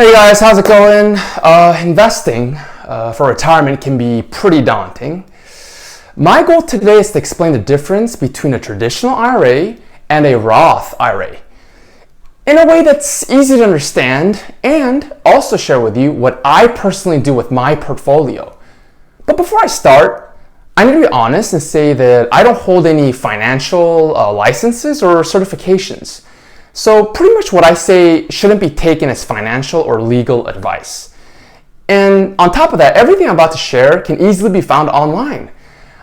Hey guys, how's it going? Investing for retirement can be pretty daunting. My goal today is to explain the difference between a traditional IRA and a Roth IRA in a way that's easy to understand, and also share with you what I personally do with my portfolio. But before I start, I need to be honest and say that I don't hold any financial licenses or certifications. So pretty much what I say shouldn't be taken as financial or legal advice. And on top of that, everything I'm about to share can easily be found online.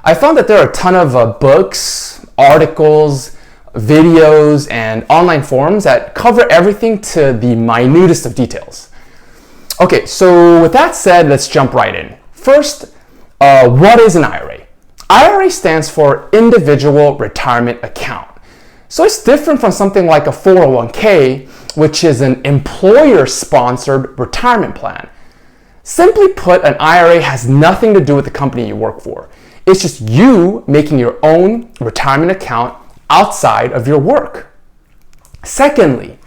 I found that there are a ton of books, articles, videos, and online forums that cover everything to the minutest of details. Okay, so with that said, let's jump right in. First, what is an IRA? IRA stands for Individual Retirement Account. So it's different from something like a 401k, which is an employer-sponsored retirement plan. Simply put, an IRA has nothing to do with the company you work for. It's just you making your own retirement account outside of your work. Secondly,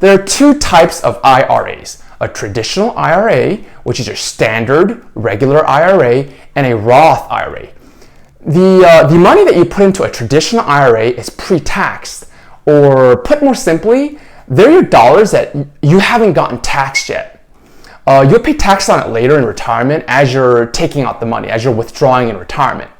there are two types of IRAs: a traditional IRA, which is your standard regular IRA, and a Roth IRA. The money that you put into a traditional IRA is pre-taxed, or put more simply, they're your dollars that you haven't gotten taxed yet. You'll pay tax on it later in retirement as you're taking out the money, as you're withdrawing in retirement.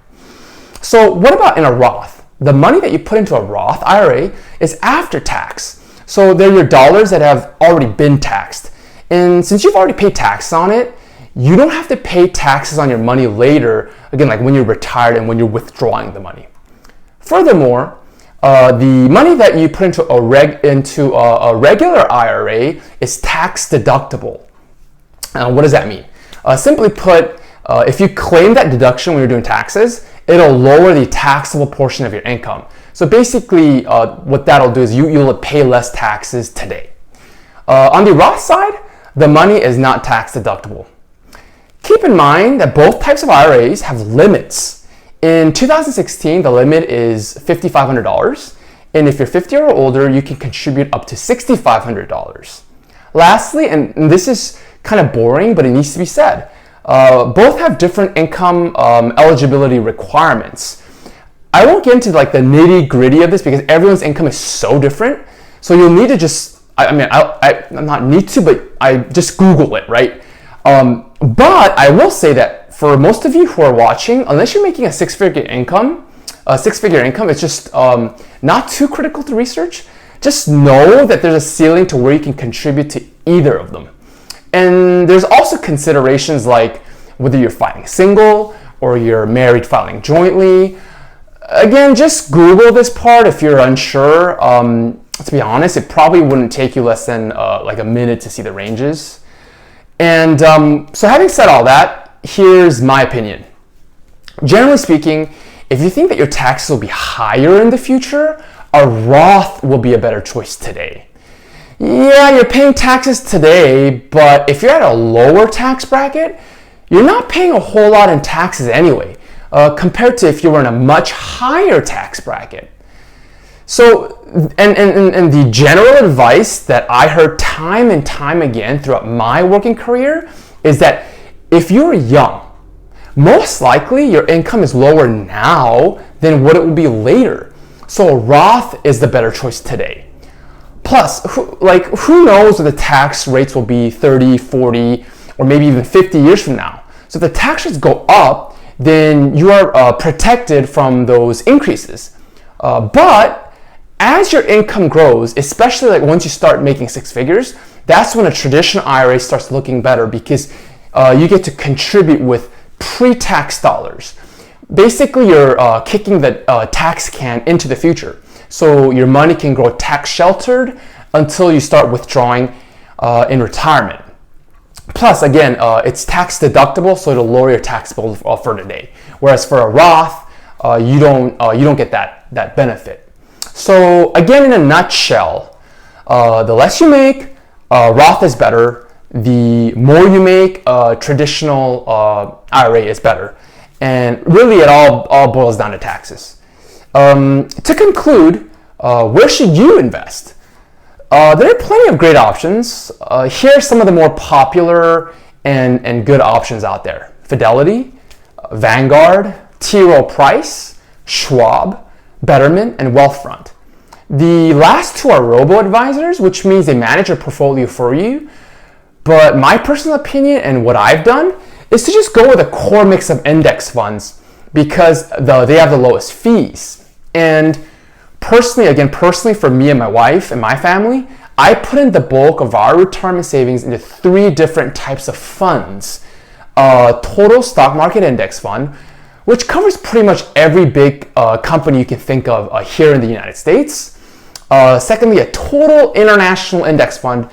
So what about in a Roth? The money that you put into a Roth IRA is after tax. So they're your dollars that have already been taxed. And since you've already paid tax on it, you don't have to pay taxes on your money later, again, like when you're retired and when you're withdrawing the money. Furthermore, the money that you put into a regular IRA is tax deductible. What does that mean? Simply put, if you claim that deduction when you're doing taxes, it'll lower the taxable portion of your income. So basically, what that'll do is you'll pay less taxes today. On the Roth side, the money is not tax deductible. Keep in mind that both types of IRAs have limits. In 2016, the limit is $5,500, and if you're 50 or older, you can contribute up to $6,500. Lastly, and this is kind of boring, but it needs to be said, both have different income eligibility requirements. I won't get into like the nitty gritty of this because everyone's income is so different. So you'll need to just, I'm not need to, but I just Google it, right? But I will say that for most of you who are watching, unless you're making a six-figure income, it's just not too critical to research. Just know that there's a ceiling to where you can contribute to either of them. And there's also considerations like whether you're filing single or you're married filing jointly. Again, just Google this part if you're unsure. To be honest, it probably wouldn't take you less than like a minute to see the ranges. And so having said all that, here's my opinion. Generally speaking, if you think that your taxes will be higher in the future, a Roth will be a better choice today. Yeah, you're paying taxes today, but if you're at a lower tax bracket, you're not paying a whole lot in taxes anyway, compared to if you were in a much higher tax bracket. So, and the general advice that I heard time and time again throughout my working career is that if you're young, most likely your income is lower now than what it will be later. So a Roth is the better choice today. Plus, who knows what the tax rates will be 30, 40, or maybe even 50 years from now. So if the tax rates go up, then you are protected from those increases. But as your income grows, especially like once you start making six figures, that's when a traditional IRA starts looking better because you get to contribute with pre-tax dollars. Basically, you're kicking the tax can into the future. So your money can grow tax sheltered until you start withdrawing in retirement. Plus, again, it's tax deductible, so it'll lower your tax bill for today. Whereas for a Roth, you don't get that benefit. So again, in a nutshell, the less you make, Roth is better. The more you make, traditional IRA is better. And really, it all boils down to taxes. To conclude, where should you invest? There are plenty of great options. Here are some of the more popular and good options out there. Fidelity, Vanguard, T. Rowe Price, Schwab, Betterment, and Wealthfront. The last two are robo-advisors, which means they manage your portfolio for you. But my personal opinion and what I've done is to just go with a core mix of index funds because they have the lowest fees. And personally for me and my wife and my family, I put in the bulk of our retirement savings into 3 different types of funds. A total stock market index fund, which covers pretty much every big company you can think of here in the United States. Secondly, a total international index fund,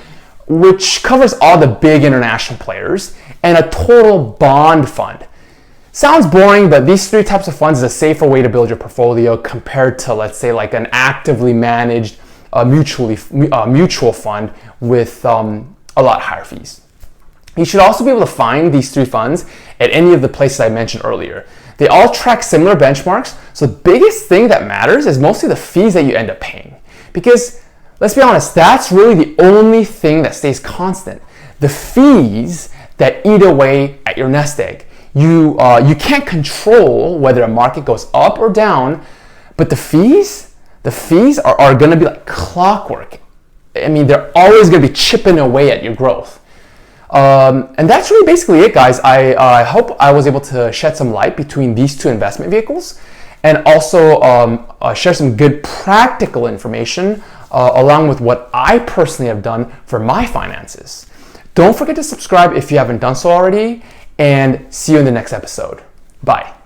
which covers all the big international players, and a total bond fund. Sounds boring, but these 3 types of funds is a safer way to build your portfolio compared to, let's say, like an actively managed mutual fund with a lot higher fees. You should also be able to find these 3 funds at any of the places I mentioned earlier. They all track similar benchmarks, so the biggest thing that matters is mostly the fees that you end up paying. Because, let's be honest, that's really the only thing that stays constant. The fees that eat away at your nest egg. You can't control whether a market goes up or down, but the fees are going to be like clockwork. I mean, they're always going to be chipping away at your growth. And that's really basically it, guys. I hope I was able to shed some light between these 2 investment vehicles and also share some good practical information along with what I personally have done for my finances. Don't forget to subscribe if you haven't done so already, and see you in the next episode. Bye.